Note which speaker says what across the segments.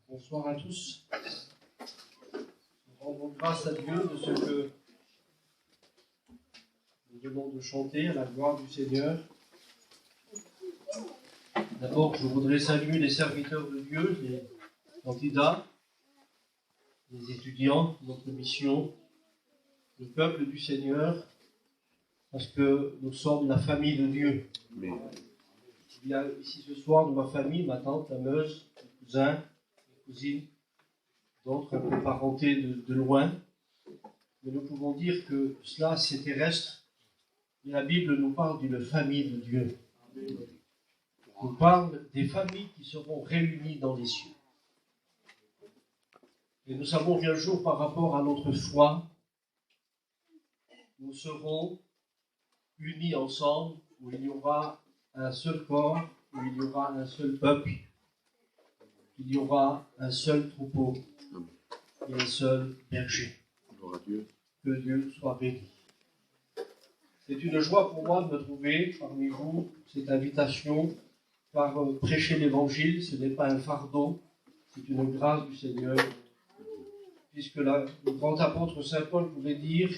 Speaker 1: Bonsoir à tous. Nous rendons grâce à Dieu de ce que nous venons de chanter à la gloire du Seigneur. D'abord, je voudrais saluer les serviteurs de Dieu, les candidats, les étudiants de notre mission, le peuple du Seigneur, parce que nous sommes la famille de Dieu. Amen. Il y a ici ce soir dans ma famille, ma tante, la Meuse, mes cousins, mes cousines, d'autres un peu parentés de loin. Mais nous pouvons dire que cela, c'est terrestre. Et la Bible nous parle d'une famille de Dieu. Amen. On parle des familles qui seront réunies dans les cieux. Et nous savons qu'un jour, par rapport à notre foi, nous serons unis ensemble, où il y aura un seul corps, où il y aura un seul peuple, il y aura un seul troupeau et un seul berger. Que Dieu soit béni. C'est une joie pour moi de me trouver parmi vous, cette invitation, par prêcher l'évangile. Ce n'est pas un fardeau, c'est une grâce du Seigneur, puisque le grand apôtre Saint Paul pouvait dire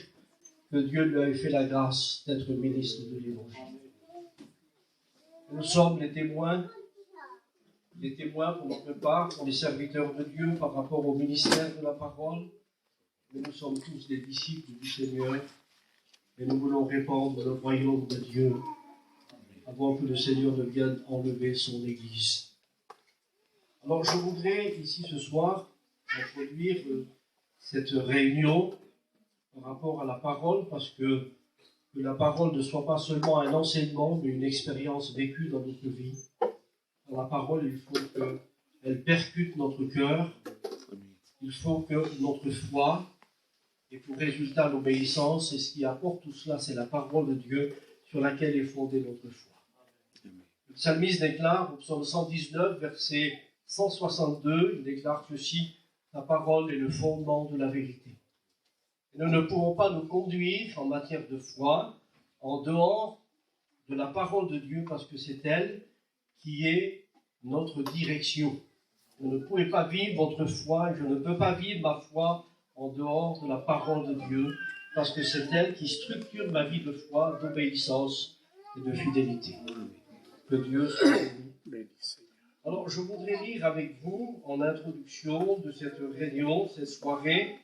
Speaker 1: que Dieu lui avait fait la grâce d'être ministre de l'évangile. Nous sommes les témoins pour notre part, pour les serviteurs de Dieu par rapport au ministère de la parole, mais nous sommes tous des disciples du Seigneur et nous voulons répandre le royaume de Dieu avant que le Seigneur ne vienne enlever son Église. Alors je voudrais ici ce soir introduire cette réunion par rapport à la parole, parce que la parole ne soit pas seulement un enseignement, mais une expérience vécue dans notre vie. Dans la parole, il faut qu'elle percute notre cœur. Il faut que notre foi ait pour résultat l'obéissance. Et ce qui apporte tout cela, c'est la parole de Dieu sur laquelle est fondée notre foi. Le psalmiste déclare au psaume 119, verset 162, il déclare ceci: « La parole est le fondement de la vérité. » Et nous ne pouvons pas nous conduire en matière de foi en dehors de la parole de Dieu, parce que c'est elle qui est notre direction. Vous ne pouvez pas vivre votre foi, et je ne peux pas vivre ma foi en dehors de la parole de Dieu, parce que c'est elle qui structure ma vie de foi, d'obéissance et de fidélité. Que Dieu soit béni. Alors, je voudrais lire avec vous, en introduction de cette réunion, cette soirée,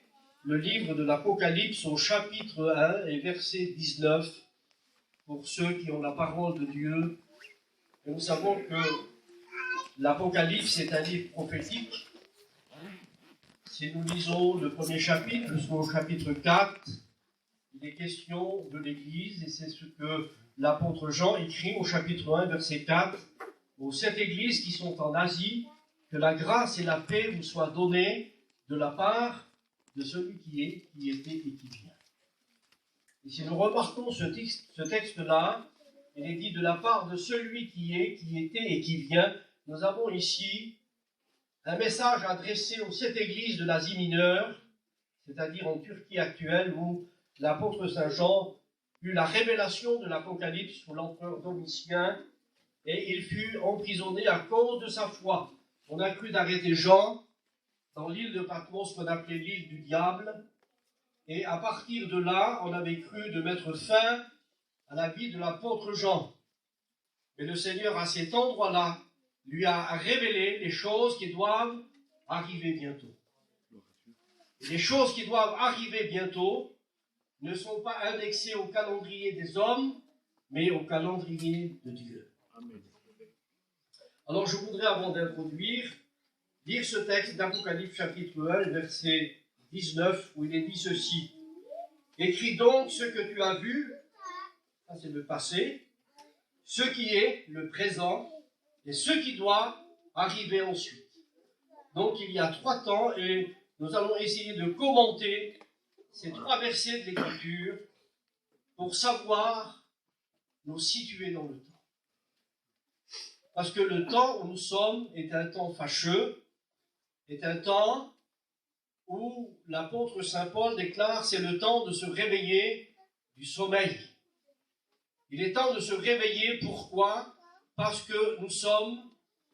Speaker 1: le livre de l'Apocalypse au chapitre 1 et verset 19, pour ceux qui ont la parole de Dieu. Et nous savons que l'Apocalypse est un livre prophétique. Si nous lisons le premier chapitre, jusqu'au chapitre 4, il est question de l'Église, et c'est ce que l'apôtre Jean écrit au chapitre 1, verset 4, aux 7 églises qui sont en Asie, que la grâce et la paix vous soient données de la part de celui qui est, qui était et qui vient. Et si nous remarquons ce texte-là, il est dit de la part de celui qui est, qui était et qui vient. Nous avons ici un message adressé aux 7 églises de l'Asie mineure, c'est-à-dire en Turquie actuelle, où l'apôtre Saint Jean eut la révélation de l'Apocalypse sous l'empereur Domitien, et il fut emprisonné à cause de sa foi. On a cru d'arrêter Jean dans l'île de Patmos, qu'on appelait l'île du diable, et à partir de là, on avait cru de mettre fin à la vie de l'apôtre Jean. Mais le Seigneur, à cet endroit-là, lui a révélé les choses qui doivent arriver bientôt. Et les choses qui doivent arriver bientôt ne sont pas indexées au calendrier des hommes, mais au calendrier de Dieu. Amen. Alors je voudrais, avant d'introduire, lire ce texte d'Apocalypse chapitre 1, verset 19, où il est dit ceci: « Écris donc ce que tu as vu, ça c'est le passé, ce qui est le présent, et ce qui doit arriver ensuite. » Donc il y a 3 temps, et nous allons essayer de commenter ces 3 versets de l'Écriture pour savoir nous situer dans le temps. Parce que le temps où nous sommes est un temps fâcheux, est un temps où l'apôtre Saint Paul déclare: c'est le temps de se réveiller du sommeil. Il est temps de se réveiller. Pourquoi? parce que nous sommes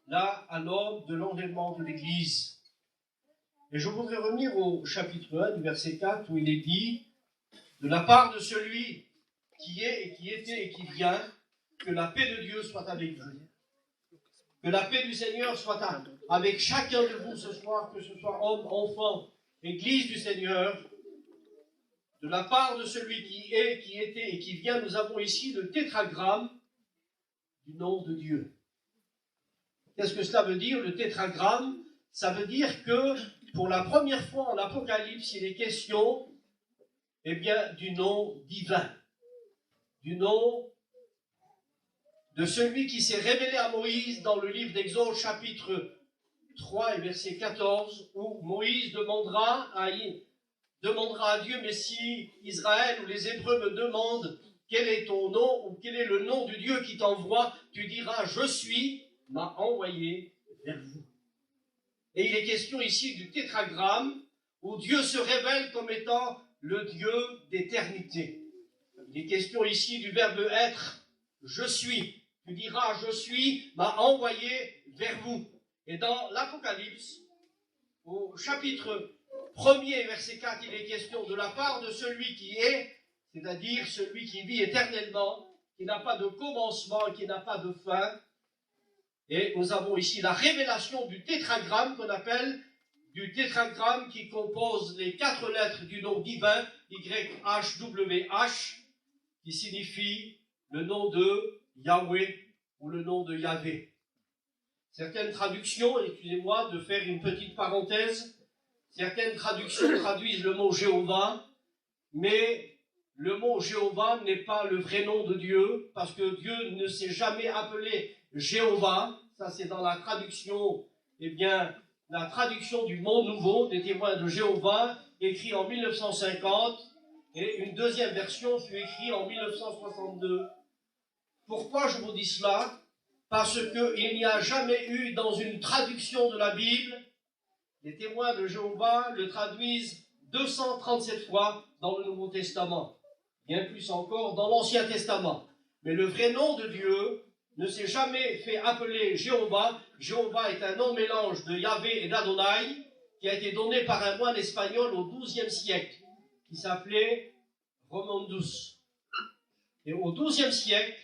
Speaker 1: là à l'aube de l'enlèvement de l'Église. Et je voudrais revenir au chapitre 1 du verset 4 où il est dit « De la part de celui qui est et qui était et qui vient, que la paix de Dieu soit avec vous. Que la paix du Seigneur soit avec chacun de vous ce soir, que ce soit homme, enfant, Église du Seigneur. De la part de celui qui est, qui était et qui vient, nous avons ici le tétragramme du nom de Dieu. » Qu'est-ce que cela veut dire, le tétragramme? Ça veut dire que pour la première fois en Apocalypse, il est question, eh bien, du nom divin, du nom de celui qui s'est révélé à Moïse dans le livre d'Exode, chapitre 3 et verset 14, où Moïse demandera à Dieu, mais si Israël ou les Hébreux me demandent quel est ton nom ou quel est le nom du Dieu qui t'envoie, tu diras, je suis, m'a envoyé vers vous. Et il est question ici du tétragramme, où Dieu se révèle comme étant le Dieu d'éternité. Il est question ici du verbe être, je suis. Tu diras, je suis, m'a envoyé vers vous. Et dans l'Apocalypse, au chapitre 1er, verset 4, il est question de la part de celui qui est, c'est-à-dire celui qui vit éternellement, qui n'a pas de commencement, qui n'a pas de fin. Et nous avons ici la révélation du tétragramme qu'on appelle du tétragramme qui compose les 4 lettres du nom divin, YHWH, qui signifie le nom de Yahweh ou le nom de Yahvé. Certaines traductions, excusez-moi de faire une petite parenthèse, certaines traductions traduisent le mot Jéhovah, mais le mot Jéhovah n'est pas le vrai nom de Dieu, parce que Dieu ne s'est jamais appelé Jéhovah. Ça c'est dans la traduction, eh bien, la traduction du Monde Nouveau, des témoins de Jéhovah, écrit en 1950, et une deuxième version fut écrite en 1962. Pourquoi je vous dis cela? Parce qu'il n'y a jamais eu dans une traduction de la Bible, les témoins de Jéhovah le traduisent 237 fois dans le Nouveau Testament, bien plus encore dans l'Ancien Testament. Mais le vrai nom de Dieu ne s'est jamais fait appeler Jéhovah. Jéhovah est un nom mélange de Yahvé et d'Adonai, qui a été donné par un moine espagnol au XIIe siècle, qui s'appelait Romandus. Et au XIIe siècle,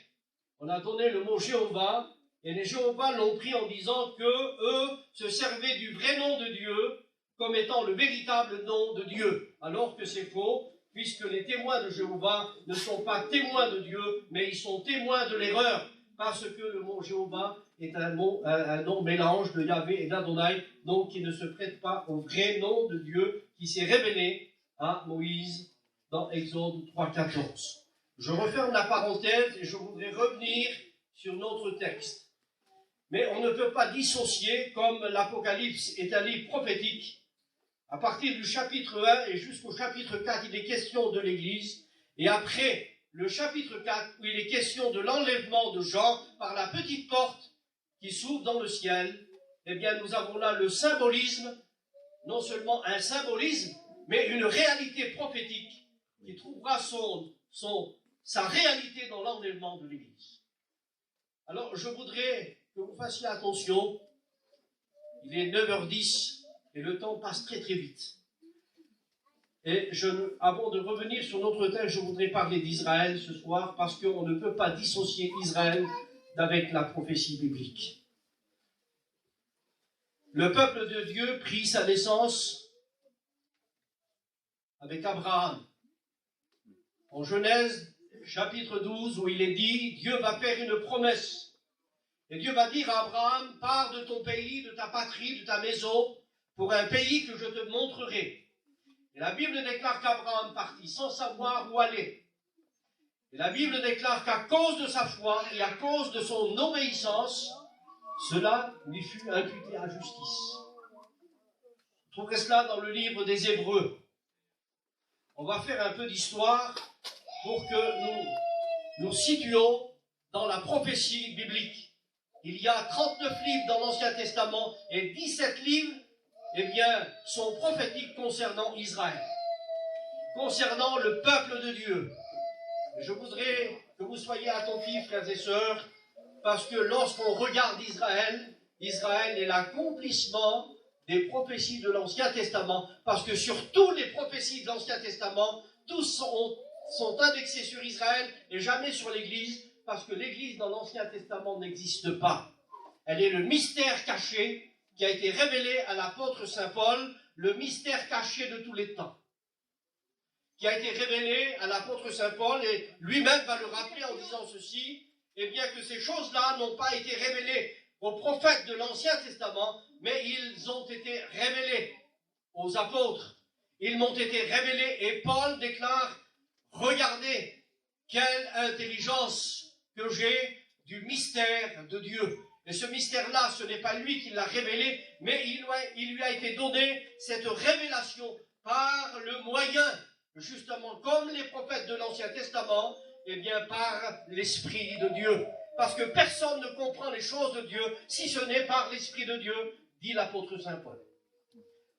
Speaker 1: on a donné le mot Jéhovah, et les Jéhovah l'ont pris en disant que eux se servaient du vrai nom de Dieu comme étant le véritable nom de Dieu, alors que c'est faux, puisque les témoins de Jéhovah ne sont pas témoins de Dieu, mais ils sont témoins de l'erreur, parce que le mot Jéhovah est un nom mélange de Yahvé et d'Adonai, donc qui ne se prête pas au vrai nom de Dieu qui s'est révélé à Moïse dans Exode 3,14. Je referme la parenthèse et je voudrais revenir sur notre texte. Mais on ne peut pas dissocier, comme l'Apocalypse est un livre prophétique, à partir du chapitre 1 et jusqu'au chapitre 4, il est question de l'Église, et après le chapitre 4, où il est question de l'enlèvement de Jean par la petite porte qui s'ouvre dans le ciel, eh bien nous avons là le symbolisme, non seulement un symbolisme, mais une réalité prophétique qui trouvera sa réalité dans l'enlèvement de l'Église. Alors je voudrais que vous fassiez attention, il est 9h10 et le temps passe très très vite. Et avant de revenir sur notre texte, je voudrais parler d'Israël ce soir, parce qu'on ne peut pas dissocier Israël d'avec la prophétie biblique. Le peuple de Dieu prit sa naissance avec Abraham. En Genèse, chapitre 12, où il est dit, Dieu va faire une promesse. Et Dieu va dire à Abraham, pars de ton pays, de ta patrie, de ta maison, pour un pays que je te montrerai. Et la Bible déclare qu'Abraham partit sans savoir où aller. Et la Bible déclare qu'à cause de sa foi et à cause de son obéissance, cela lui fut imputé à justice. Vous trouverez cela dans le livre des Hébreux. On va faire un peu d'histoire pour que nous nous situions dans la prophétie biblique. Il y a 39 livres dans l'Ancien Testament et 17 livres, eh bien, sont prophétiques concernant Israël, concernant le peuple de Dieu. Et je voudrais que vous soyez attentifs, frères et sœurs, Parce que lorsqu'on regarde Israël, Israël est l'accomplissement des prophéties de l'Ancien Testament. Parce que sur toutes les prophéties de l'Ancien Testament, tous sont indexés sur Israël et jamais sur l'Église. Parce que l'Église dans l'Ancien Testament n'existe pas. Elle est le mystère caché qui a été révélé à l'apôtre Saint Paul, le mystère caché de tous les temps, qui a été révélé à l'apôtre Saint Paul, et lui-même va le rappeler en disant ceci, eh bien que ces choses-là n'ont pas été révélées aux prophètes de l'Ancien Testament, mais ils ont été révélés aux apôtres. Ils m'ont été révélés, et Paul déclare, regardez quelle intelligence que j'ai du mystère de Dieu. Et ce mystère-là, ce n'est pas lui qui l'a révélé, mais il lui a été donné cette révélation par le moyen, justement comme les prophètes de l'Ancien Testament, eh bien par l'Esprit de Dieu. Parce que personne ne comprend les choses de Dieu si ce n'est par l'Esprit de Dieu, dit l'apôtre Saint Paul.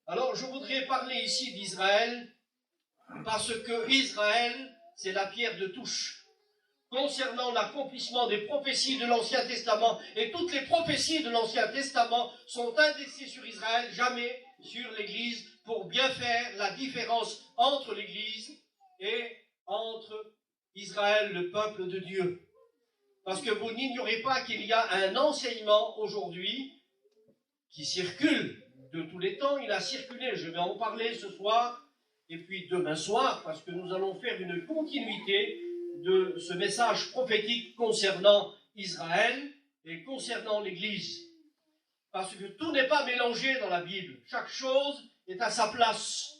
Speaker 1: Alors je voudrais parler ici d'Israël, parce que Israël, c'est la pierre de touche concernant l'accomplissement des prophéties de l'Ancien Testament. Et toutes les prophéties de l'Ancien Testament sont indexées sur Israël, jamais sur l'Église, pour bien faire la différence entre l'Église et entre Israël, le peuple de Dieu. Parce que vous n'ignorez pas qu'il y a un enseignement aujourd'hui qui circule de tous les temps. Il a circulé, je vais en parler ce soir, et puis demain soir, parce que nous allons faire une continuité de ce message prophétique concernant Israël et concernant l'Église. Parce que tout n'est pas mélangé dans la Bible. Chaque chose est à sa place.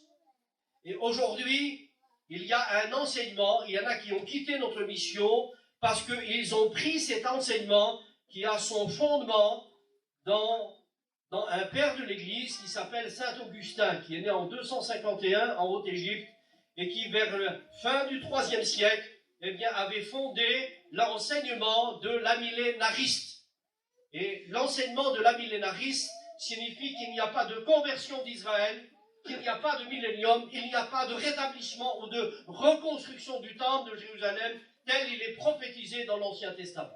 Speaker 1: Et aujourd'hui, il y a un enseignement, il y en a qui ont quitté notre mission parce qu'ils ont pris cet enseignement qui a son fondement dans un père de l'Église qui s'appelle Saint Augustin, qui est né en 251 en Haute-Égypte et qui, vers la fin du IIIe siècle, eh bien, avait fondé l'enseignement de l'amillénariste. Et l'enseignement de l'amillénariste signifie qu'il n'y a pas de conversion d'Israël, qu'il n'y a pas de millénium, il n'y a pas de rétablissement ou de reconstruction du temple de Jérusalem, tel il est prophétisé dans l'Ancien Testament.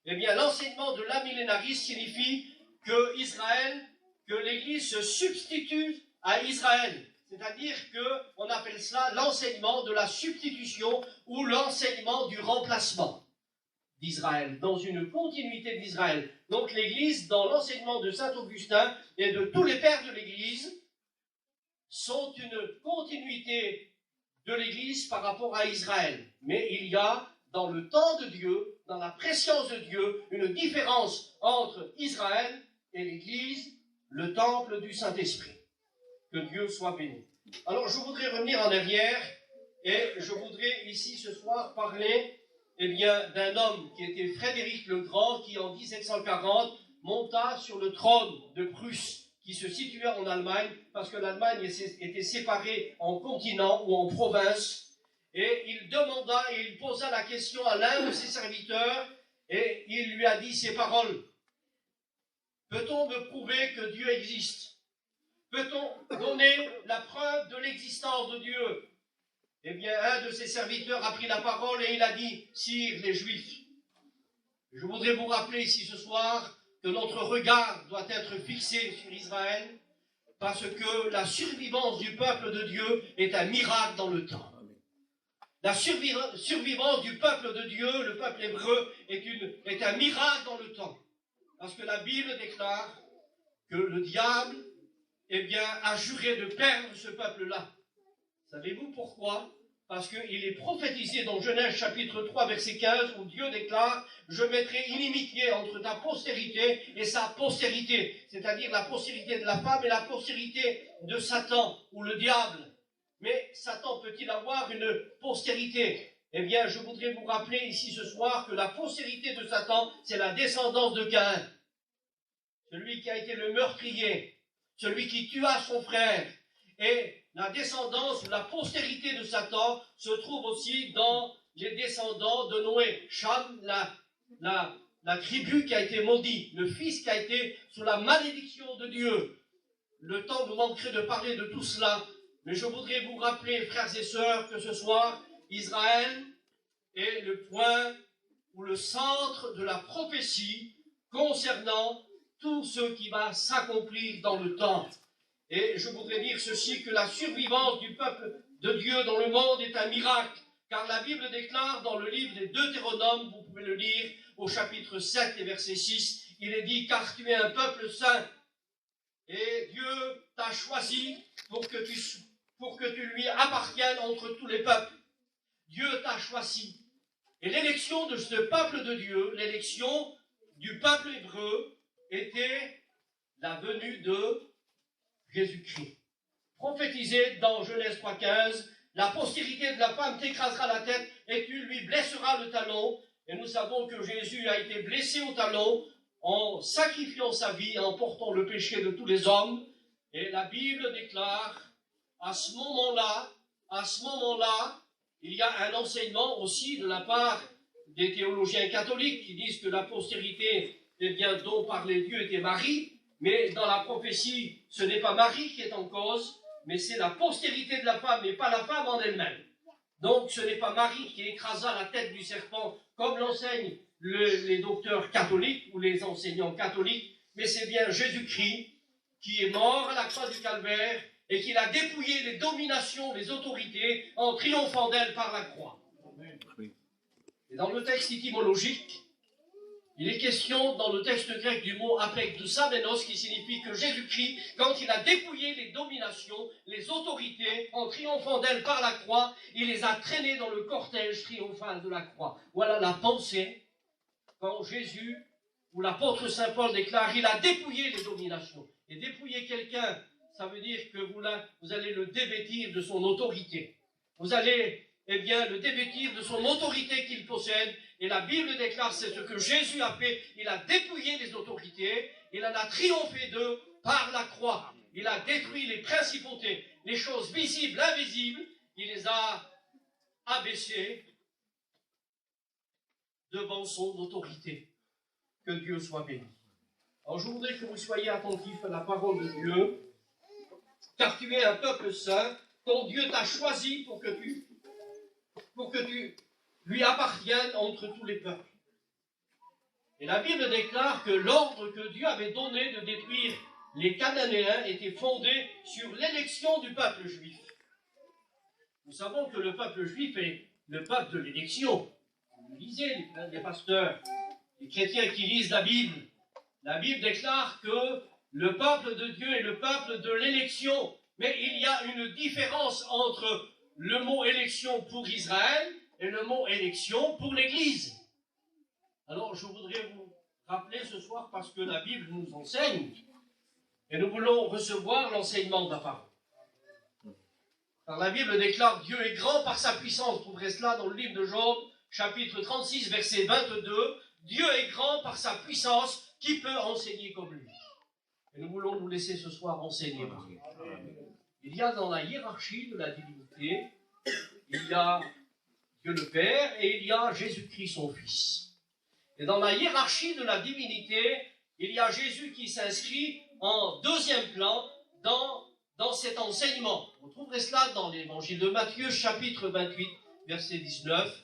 Speaker 1: Eh bien, l'enseignement de l'amillénariste signifie que Israël, que l'Église se substitue à Israël. C'est-à-dire qu'on appelle cela l'enseignement de la substitution ou l'enseignement du remplacement d'Israël, dans une continuité d'Israël. Donc l'Église, dans l'enseignement de Saint Augustin et de tous les pères de l'Église, sont une continuité de l'Église par rapport à Israël. Mais il y a, dans le temps de Dieu, dans la préscience de Dieu, une différence entre Israël et l'Église, le temple du Saint-Esprit. Que Dieu soit béni. Alors je voudrais revenir en arrière et je voudrais ici ce soir parler d'un homme qui était Frédéric le Grand, qui en 1740 monta sur le trône de Prusse, qui se situait en Allemagne, parce que l'Allemagne était séparée en continents ou en provinces, et il demanda et il posa la question à l'un de ses serviteurs, et il lui a dit ces paroles: peut-on me prouver que Dieu existe? Peut-on donner la preuve de l'existence de Dieu? Eh bien, un de ses serviteurs a pris la parole et il a dit: sire, les Juifs. Je voudrais vous rappeler ici ce soir que notre regard doit être fixé sur Israël, parce que la survivance du peuple de Dieu est un miracle dans le temps. La survivance du peuple de Dieu, le peuple hébreu, est un miracle dans le temps. Parce que la Bible déclare que le diable a juré de perdre ce peuple-là. Savez-vous pourquoi? Parce qu'il est prophétisé dans Genèse chapitre 3, verset 15, où Dieu déclare: je mettrai inimitié entre ta postérité et sa postérité, c'est-à-dire la postérité de la femme et la postérité de Satan, ou le diable. Mais Satan peut-il avoir une postérité? Eh bien, je voudrais vous rappeler ici ce soir que la postérité de Satan, c'est la descendance de Caïn, celui qui a été le meurtrier, celui qui tua son frère. Et la descendance ou la postérité de Satan se trouve aussi dans les descendants de Noé. Cham, la tribu qui a été maudite, le fils qui a été sous la malédiction de Dieu. Le temps nous manquerait de parler de tout cela, mais je voudrais vous rappeler, frères et sœurs, que ce soir, Israël est le point ou le centre de la prophétie concernant tout ce qui va s'accomplir dans le temps. Et je voudrais dire ceci, que la survivance du peuple de Dieu dans le monde est un miracle, car la Bible déclare dans le livre des Deutéronomes, vous pouvez le lire au chapitre 7 et verset 6, il est dit, car tu es un peuple saint, et Dieu t'a choisi pour que tu lui appartiennes entre tous les peuples. Dieu t'a choisi. Et l'élection de ce peuple de Dieu, l'élection du peuple hébreu, était la venue de Jésus-Christ. Prophétisé dans Genèse 3,15, la postérité de la femme t'écrasera la tête et tu lui blesseras le talon. Et nous savons que Jésus a été blessé au talon en sacrifiant sa vie, en portant le péché de tous les hommes. Et la Bible déclare, à ce moment-là, il y a un enseignement aussi de la part des théologiens catholiques qui disent que la postérité, eh bien, dont parlait Dieu était Marie, mais dans la prophétie, ce n'est pas Marie qui est en cause, mais c'est la postérité de la femme, et pas la femme en elle-même. Donc ce n'est pas Marie qui écrasa la tête du serpent, comme l'enseignent les docteurs catholiques ou les enseignants catholiques, mais c'est bien Jésus-Christ qui est mort à la croix du Calvaire et qui a dépouillé les dominations, les autorités, en triomphant d'elles par la croix. Et dans le texte étymologique, il est question dans le texte grec du mot apekdousamenos, qui signifie que Jésus-Christ, quand il a dépouillé les dominations, les autorités, en triomphant d'elles par la croix, il les a traînées dans le cortège triomphal de la croix. Voilà la pensée quand Jésus, ou l'apôtre Saint Paul déclare, il a dépouillé les dominations. Et dépouiller quelqu'un, ça veut dire que vous allez le dévêtir de son autorité. Vous allez, eh bien, le dévêtir de son autorité qu'il possède. Et la Bible déclare, c'est ce que Jésus a fait. Il a dépouillé les autorités, il en a triomphé d'eux par la croix. Il a détruit les principautés, les choses visibles, invisibles. Il les a abaissées devant son autorité. Que Dieu soit béni. Alors je voudrais que vous soyez attentifs à la parole de Dieu, car tu es un peuple saint, dont Dieu t'a choisi pour que tu lui appartiennes entre tous les peuples. Et la Bible déclare que l'ordre que Dieu avait donné de détruire les Cananéens était fondé sur l'élection du peuple juif. Nous savons que le peuple juif est le peuple de l'élection. Vous lisez, les pasteurs, les chrétiens qui lisent la Bible déclare que le peuple de Dieu est le peuple de l'élection. Mais il y a une différence entre le mot élection pour Israël et le mot élection pour l'Église. Alors je voudrais vous rappeler ce soir, parce que la Bible nous enseigne, et nous voulons recevoir l'enseignement de la parole. Car la Bible déclare, Dieu est grand par sa puissance. Vous trouverez cela dans le livre de Job, chapitre 36, verset 22. Dieu est grand par sa puissance, qui peut enseigner comme lui? Et nous voulons nous laisser ce soir enseigner par lui. Il y a dans la hiérarchie de la divinité, il y a Dieu le Père et il y a Jésus-Christ son Fils. Et dans la hiérarchie de la divinité, il y a Jésus qui s'inscrit en deuxième plan dans cet enseignement. Vous trouverez cela dans l'évangile de Matthieu, chapitre 28, verset 19,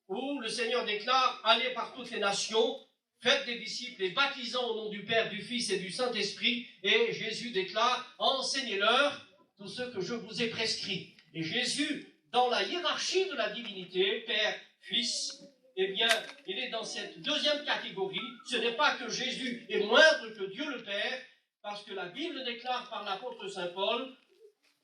Speaker 1: où le Seigneur déclare « Allez par toutes les nations, faites des disciples et baptisant au nom du Père, du Fils et du Saint-Esprit. » Et Jésus déclare « Enseignez-leur tout ce que je vous ai prescrit. » Et Jésus, dans la hiérarchie de la divinité, Père, Fils, eh bien, il est dans cette deuxième catégorie. Ce n'est pas que Jésus est moindre que Dieu le Père, parce que la Bible déclare par l'apôtre Saint Paul,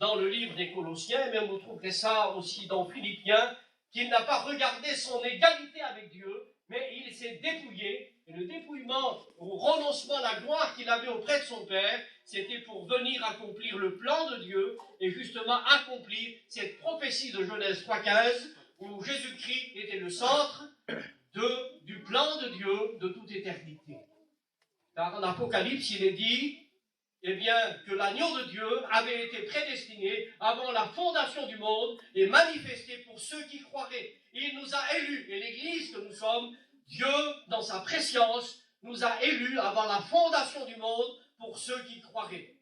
Speaker 1: dans le livre des Colossiens, mais vous trouverez ça aussi dans Philippiens, qu'il n'a pas regardé son égalité avec Dieu, mais il s'est dépouillé. Et le dépouillement, ou renoncement à la gloire qu'il avait auprès de son Père, c'était pour venir accomplir le plan de Dieu, et justement accomplir cette prophétie de Genèse 3,15, où Jésus-Christ était le centre du plan de Dieu de toute éternité. Car en Apocalypse, il est dit, eh bien, que l'agneau de Dieu avait été prédestiné avant la fondation du monde et manifesté pour ceux qui croiraient. Il nous a élus, et l'Église que nous sommes, Dieu, dans sa préscience, nous a élus avant la fondation du monde pour ceux qui croiraient.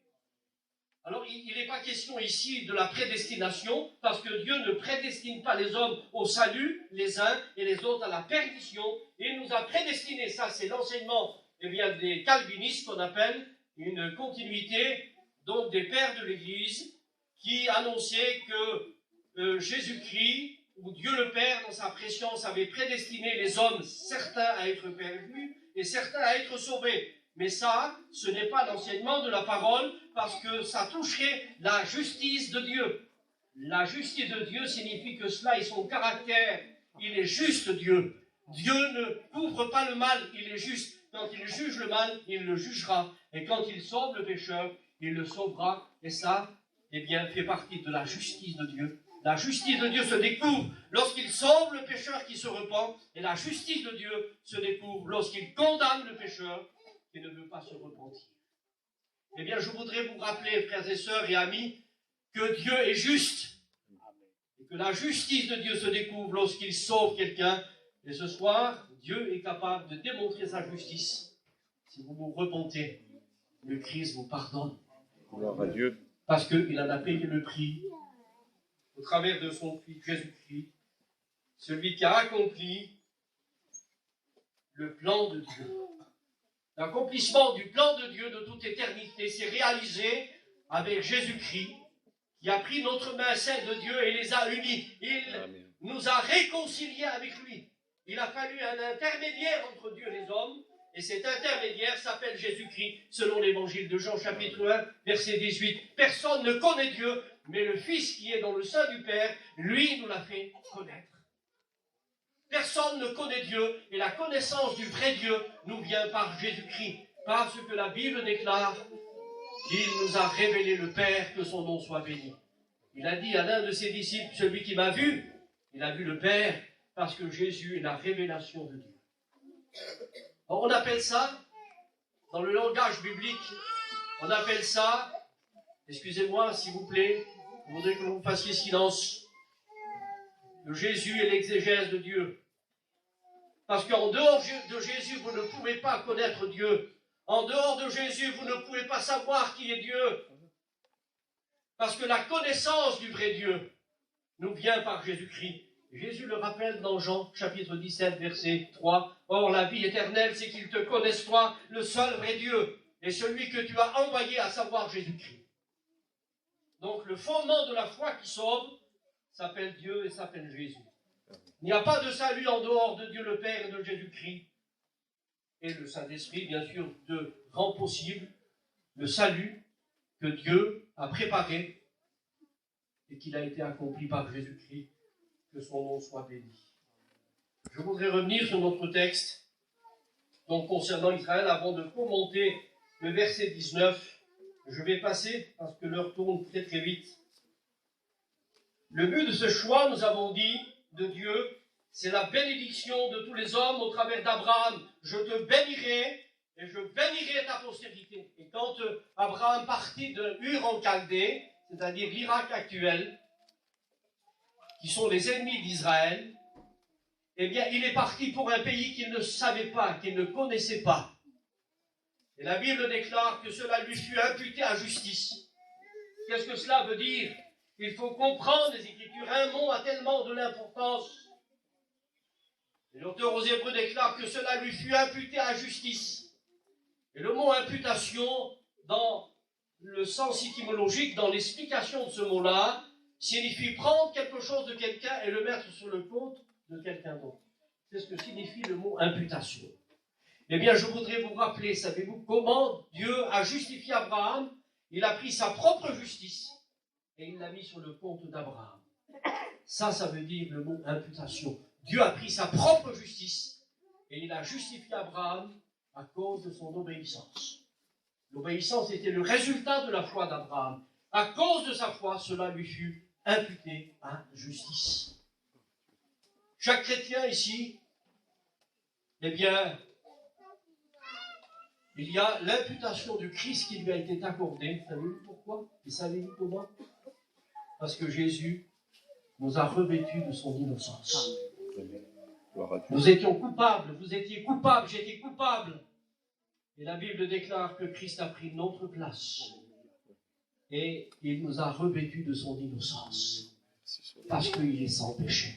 Speaker 1: Alors, il n'est pas question ici de la prédestination, parce que Dieu ne prédestine pas les hommes au salut, les uns et les autres à la perdition. Il nous a prédestinés, ça c'est l'enseignement des calvinistes qu'on appelle une continuité, donc des pères de l'Église, qui annonçaient que Jésus-Christ, ou Dieu le Père, dans sa préscience, avait prédestiné les hommes, certains à être perdus et certains à être sauvés. Mais ça, ce n'est pas l'enseignement de la parole, parce que ça toucherait la justice de Dieu. La justice de Dieu signifie que cela est son caractère. Il est juste Dieu. Dieu ne couvre pas le mal, il est juste. Quand il juge le mal, il le jugera. Et quand il sauve le pécheur, il le sauvera. Et ça, fait partie de la justice de Dieu. La justice de Dieu se découvre lorsqu'il sauve le pécheur qui se repent. Et la justice de Dieu se découvre lorsqu'il condamne le pécheur qui ne veut pas se repentir. Je voudrais vous rappeler, frères et sœurs et amis, que Dieu est juste. Et que la justice de Dieu se découvre lorsqu'il sauve quelqu'un. Et ce soir, Dieu est capable de démontrer sa justice. Si vous vous repentez, le Christ vous pardonne.
Speaker 2: Gloire à Dieu.
Speaker 1: Parce qu'il en a payé le prix au travers de son Fils Jésus-Christ, celui qui a accompli le plan de Dieu. L'accomplissement du plan de Dieu de toute éternité s'est réalisé avec Jésus-Christ, qui a pris notre main celle de Dieu et les a unis. Il nous a réconciliés avec lui. Il a fallu un intermédiaire entre Dieu et les hommes, et cet intermédiaire s'appelle Jésus-Christ, selon l'évangile de Jean, chapitre 1, verset 18. Personne ne connaît Dieu, mais le Fils qui est dans le sein du Père, lui nous l'a fait connaître. Personne ne connaît Dieu, et la connaissance du vrai Dieu nous vient par Jésus-Christ, parce que la Bible déclare qu'il nous a révélé le Père, que son nom soit béni. Il a dit à l'un de ses disciples, celui qui m'a vu, il a vu le Père, parce que Jésus est la révélation de Dieu. Alors on appelle ça, dans le langage biblique, on appelle ça, excusez-moi s'il vous plaît, je voudrais que vous fassiez silence, de Jésus et l'exégèse de Dieu. Parce qu'en dehors de Jésus, vous ne pouvez pas connaître Dieu. En dehors de Jésus, vous ne pouvez pas savoir qui est Dieu. Parce que la connaissance du vrai Dieu nous vient par Jésus-Christ. Jésus le rappelle dans Jean, chapitre 17, verset 3. « Or, la vie éternelle, c'est qu'ils te connaissent, toi, le seul vrai Dieu, et celui que tu as envoyé, à savoir Jésus-Christ. » Donc, le fondement de la foi qui sauve s'appelle Dieu et s'appelle Jésus. Il n'y a pas de salut en dehors de Dieu le Père et de Jésus-Christ. Et le Saint-Esprit, bien sûr, rend possible le salut que Dieu a préparé et qu'il a été accompli par Jésus-Christ. Que son nom soit béni. Je voudrais revenir sur notre texte, donc concernant Israël, avant de commenter le verset 19. Je vais passer, parce que l'heure tourne très très vite. Le but de ce choix, nous avons dit, de Dieu, c'est la bénédiction de tous les hommes au travers d'Abraham. Je te bénirai et je bénirai ta postérité. Et quand Abraham partit de Ur en Chaldée, c'est-à-dire l'Irak actuel, qui sont les ennemis d'Israël, eh bien, il est parti pour un pays qu'il ne savait pas, qu'il ne connaissait pas. Et la Bible déclare que cela lui fut imputé à justice. Qu'est-ce que cela veut dire? Il faut comprendre les Écritures. Un mot a tellement de l'importance. Et l'auteur aux Hébreux déclare que cela lui fut imputé à justice. Et le mot imputation, dans le sens étymologique, dans l'explication de ce mot-là, signifie prendre quelque chose de quelqu'un et le mettre sur le compte de quelqu'un d'autre. C'est ce que signifie le mot imputation. Eh bien, je voudrais vous rappeler, savez-vous, comment Dieu a justifié Abraham? Il a pris sa propre justice et il l'a mis sur le compte d'Abraham. Ça veut dire le mot imputation. Dieu a pris sa propre justice et il a justifié Abraham à cause de son obéissance. L'obéissance était le résultat de la foi d'Abraham. À cause de sa foi, cela lui fut imputé à justice. Chaque chrétien ici, eh bien, il y a l'imputation du Christ qui lui a été accordée. Savez-vous pourquoi? Et savez-vous comment? Parce que Jésus nous a revêtus de son innocence. Nous étions coupables, vous étiez coupables, j'étais coupable. Et la Bible déclare que Christ a pris notre place. et il nous a revêtus de son innocence, parce qu'il est sans péché.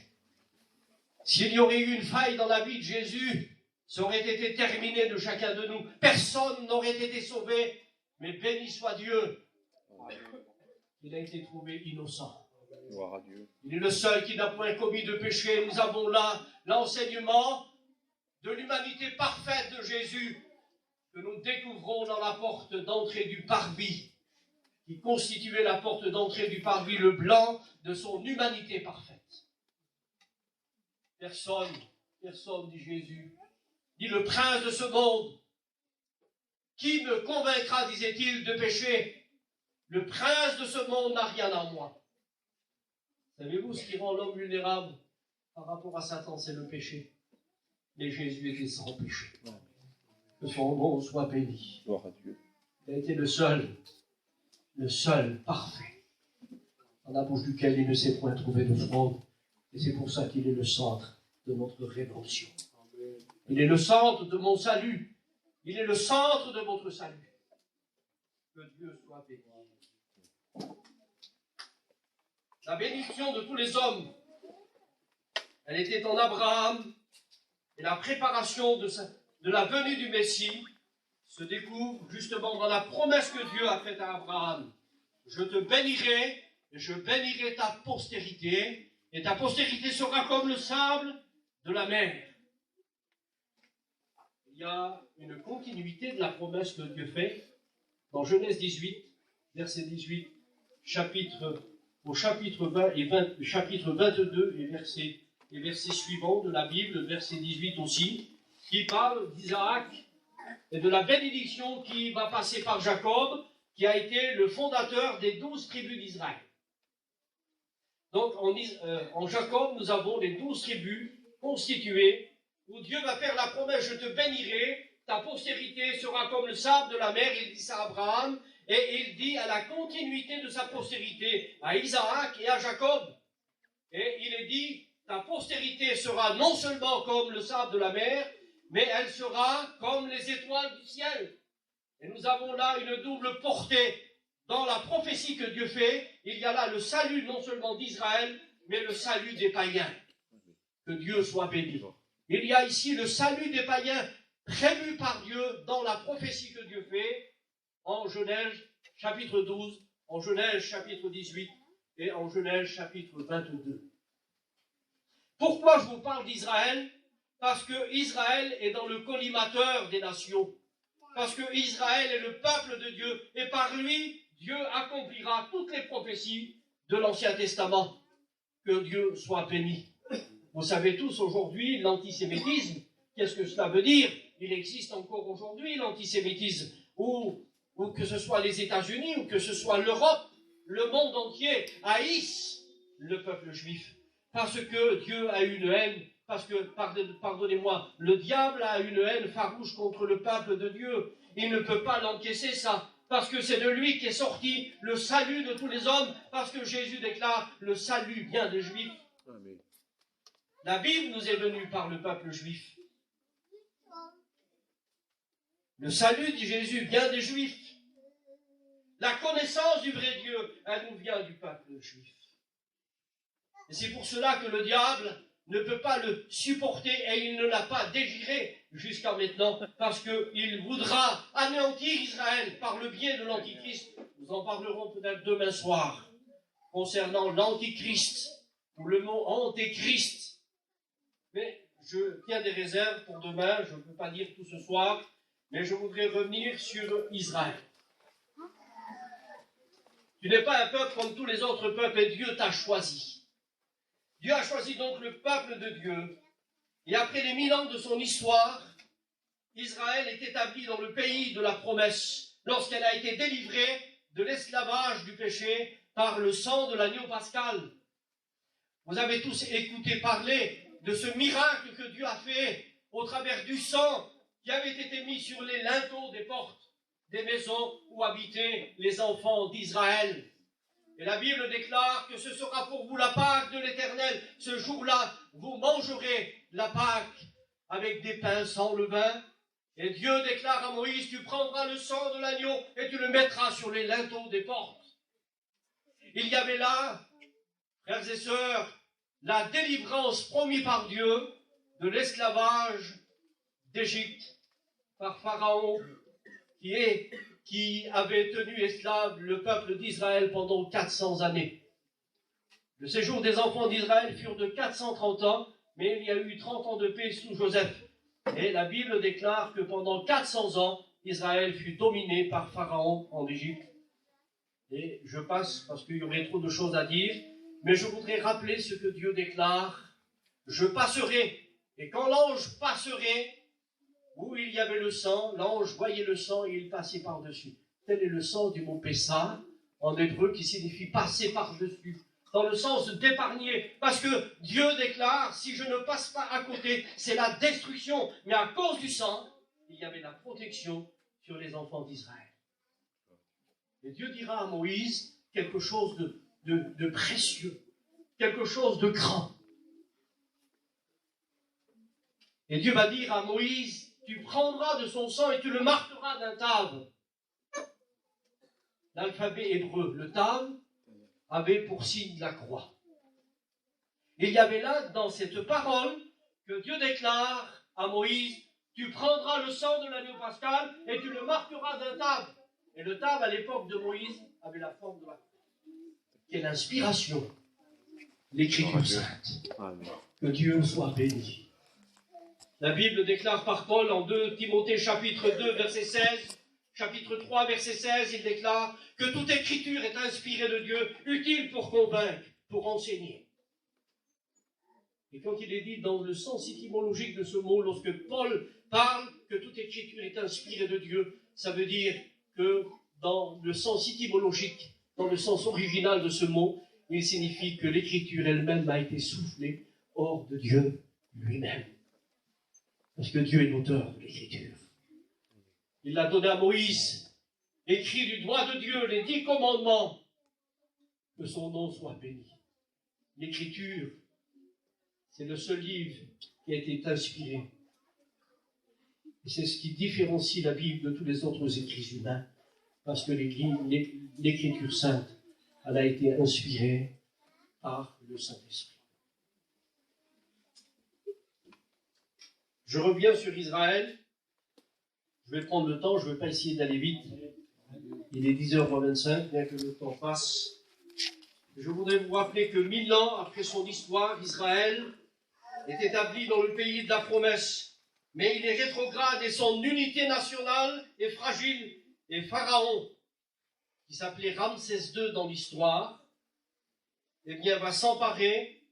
Speaker 1: S'il y aurait eu une faille dans la vie de Jésus, ça aurait été terminé de chacun de nous. Personne n'aurait été sauvé, mais béni soit Dieu. Il a été trouvé innocent.
Speaker 2: Gloire à Dieu.
Speaker 1: Il est le seul qui n'a point commis de péché. Nous avons là l'enseignement de l'humanité parfaite de Jésus que nous découvrons dans la porte d'entrée du parvis, qui constituait la porte d'entrée du parvis, le blanc de son humanité parfaite. Personne, dit Jésus, dit le prince de ce monde, qui me convaincra, disait-il, de péché? Le prince de ce monde n'a rien en moi. Savez-vous ce qui rend l'homme vulnérable par rapport à Satan? C'est le péché. Mais Jésus était sans péché. Que son nom soit béni.
Speaker 2: Gloire à Dieu.
Speaker 1: Il a été le seul parfait, dans la bouche duquel il ne s'est point trouvé de fraude. Et c'est pour ça qu'il est le centre de notre rédemption. Il est le centre de mon salut. Il est le centre de votre salut. Que Dieu soit béni. La bénédiction de tous les hommes, elle était en Abraham, et la préparation de la venue du Messie se découvre justement dans la promesse que Dieu a faite à Abraham. Je te bénirai, et je bénirai ta postérité, et ta postérité sera comme le sable de la mer. Il y a une continuité de la promesse que Dieu fait dans Genèse 18, verset 18, au chapitre 20 et chapitre 22 et versets suivants de la Bible, verset 18 aussi, qui parle d'Isaac et de la bénédiction qui va passer par Jacob, qui a été le fondateur des 12 tribus d'Israël. Donc en Jacob, nous avons les 12 tribus constituées, où Dieu va faire la promesse, je te bénirai, ta postérité sera comme le sable de la mer, il dit ça à Abraham, et il dit à la continuité de sa postérité, à Isaac et à Jacob. Et il est dit, ta postérité sera non seulement comme le sable de la mer, mais elle sera comme les étoiles du ciel. Et nous avons là une double portée dans la prophétie que Dieu fait. Il y a là le salut non seulement d'Israël, mais le salut des païens. Que Dieu soit béni. Il y a ici le salut des païens prévu par Dieu dans la prophétie que Dieu fait en Genèse chapitre 12, en Genèse chapitre 18 et en Genèse chapitre 22. Pourquoi je vous parle d'Israël? Parce que Israël est dans le collimateur des nations. Parce que Israël est le peuple de Dieu. Et par lui, Dieu accomplira toutes les prophéties de l'Ancien Testament. Que Dieu soit béni. Vous savez tous aujourd'hui, l'antisémitisme, qu'est-ce que cela veut dire? Il existe encore aujourd'hui l'antisémitisme. Ou que ce soit les États-Unis, ou que ce soit l'Europe, le monde entier haïssent le peuple juif. Parce que Dieu a une haine, parce que, pardonnez-moi, le diable a une haine farouche contre le peuple de Dieu. Il ne peut pas l'encaisser, ça, parce que c'est de lui qu'est sorti le salut de tous les hommes, parce que Jésus déclare, le salut vient des Juifs.
Speaker 2: Amen.
Speaker 1: La Bible nous est venue par le peuple juif. Le salut, dit Jésus, vient des Juifs. La connaissance du vrai Dieu, elle nous vient du peuple juif. Et c'est pour cela que le diable ne peut pas le supporter et il ne l'a pas désiré jusqu'à maintenant, parce qu'il voudra anéantir Israël par le biais de l'Antichrist. Nous en parlerons peut-être demain soir, concernant l'Antichrist, ou le mot Antéchrist. Mais je tiens des réserves pour demain, je ne peux pas dire tout ce soir, mais je voudrais revenir sur Israël. Tu n'es pas un peuple comme tous les autres peuples et Dieu t'a choisi. Dieu a choisi donc le peuple de Dieu. Et après les 1000 ans de son histoire, Israël est établi dans le pays de la promesse, lorsqu'elle a été délivrée de l'esclavage du péché par le sang de l'agneau pascal. Vous avez tous écouté parler de ce miracle que Dieu a fait au travers du sang qui avait été mis sur les linteaux des portes des maisons où habitaient les enfants d'Israël. Et la Bible déclare que ce sera pour vous la Pâque de l'Éternel. Ce jour-là, vous mangerez la Pâque avec des pains sans levain. Et Dieu déclare à Moïse, tu prendras le sang de l'agneau et tu le mettras sur les linteaux des portes. il y avait là, frères et sœurs, la délivrance promise par Dieu de l'esclavage d'Égypte par Pharaon, qui avait tenu esclave le peuple d'Israël pendant 400 années. Le séjour des enfants d'Israël furent de 430 ans, mais il y a eu 30 ans de paix sous Joseph. Et la Bible déclare que pendant 400 ans, Israël fut dominé par Pharaon en Égypte. Et je passe parce qu'il y aurait trop de choses à dire, mais je voudrais rappeler ce que Dieu déclare. Je passerai. Et quand l'ange passerait, où il y avait le sang, l'ange voyait le sang et il passait par-dessus. Tel est le sens du mot Pessa, en hébreu, qui signifie passer par-dessus, dans le sens d'épargner. Parce que Dieu déclare, si je ne passe pas à côté, c'est la destruction. Mais à cause du sang, il y avait la protection sur les enfants d'Israël. Et Dieu dira à Moïse quelque chose de précieux, quelque chose de grand. Et Dieu va dire à Moïse, tu prendras de son sang et tu le marqueras d'un tav. L'alphabet hébreu, le tav, avait pour signe la croix. Il y avait là, dans cette parole, que Dieu déclare à Moïse, tu prendras le sang de l'agneau pascal et tu le marqueras d'un tav. Et le tav, à l'époque de Moïse, avait la forme de la croix. Quelle inspiration, l'Écriture sainte. Que Dieu soit béni. La Bible déclare par Paul en 2 Timothée chapitre 2 verset 16, chapitre 3 verset 16, il déclare que toute écriture est inspirée de Dieu, utile pour convaincre, pour enseigner. Et quand il est dit dans le sens étymologique de ce mot, lorsque Paul parle que toute écriture est inspirée de Dieu, ça veut dire que dans le sens étymologique, dans le sens original de ce mot, il signifie que l'écriture elle-même a été soufflée hors de Dieu lui-même. Parce que Dieu est l'auteur de l'écriture. Il l'a donné à Moïse, écrit du doigt de Dieu les 10 commandements, que son nom soit béni. L'écriture, c'est le seul livre qui a été inspiré. Et c'est ce qui différencie la Bible de tous les autres écrits humains, parce que l'écriture sainte, elle a été inspirée par le Saint-Esprit. Je reviens sur Israël. Je vais prendre le temps, je ne vais pas essayer d'aller vite. Il est 10h25, bien que le temps passe. Je voudrais vous rappeler que 1000 ans après son histoire, Israël est établi dans le pays de la promesse. Mais il est rétrograde et son unité nationale est fragile. Et Pharaon, qui s'appelait Ramsès II dans l'histoire, eh bien, va s'emparer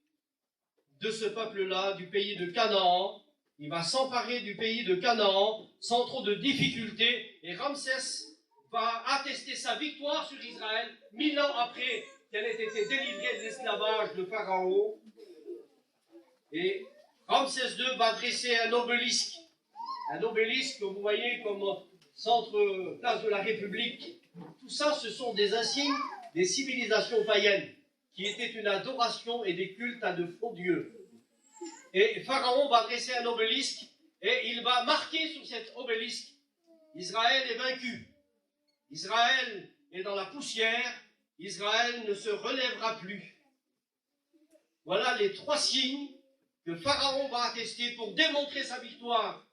Speaker 1: de ce peuple-là, du pays de Canaan. Il va s'emparer du pays de Canaan sans trop de difficultés. Et Ramsès va attester sa victoire sur Israël 1000 ans après qu'elle ait été délivrée de l'esclavage de Pharaon. Et Ramsès II va dresser un obélisque. Un obélisque que vous voyez comme centre place de la République. Tout ça, ce sont des insignes des civilisations païennes qui étaient une adoration et des cultes à de faux dieux. Et Pharaon va dresser un obélisque et il va marquer sur cet obélisque: Israël est vaincu. Israël est dans la poussière. Israël ne se relèvera plus. Voilà les 3 signes que Pharaon va attester pour démontrer sa victoire.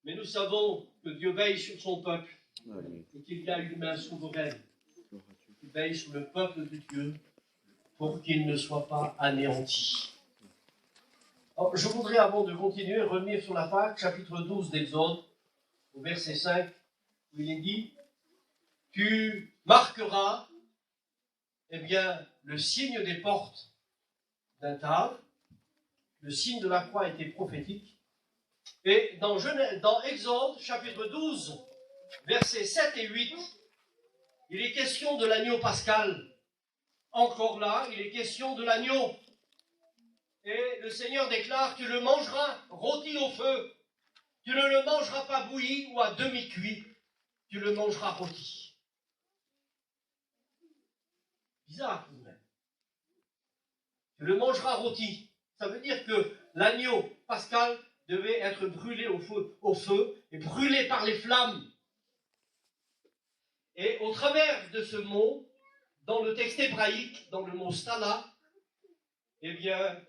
Speaker 1: Mais nous savons que Dieu veille sur son peuple et qu'il y a une main souveraine qui veille sur le peuple de Dieu pour qu'il ne soit pas anéanti. Alors, je voudrais, avant de continuer, revenir sur la page, chapitre 12 d'Exode, au verset 5, où il est dit: tu marqueras, eh bien, le signe des portes d'un tav. Le signe de la croix était prophétique. Et dans Exode, chapitre 12, versets 7 et 8, il est question de l'agneau pascal. Encore là, il est question de l'agneau. Et le Seigneur déclare: tu le mangeras rôti au feu. Tu ne le mangeras pas bouilli ou à demi-cuit. Tu le mangeras rôti. Bizarre tout de même. Tu le mangeras rôti. Ça veut dire que l'agneau pascal devait être brûlé au feu et brûlé par les flammes. Et au travers de ce mot, dans le texte hébraïque, dans le mot stala, eh bien,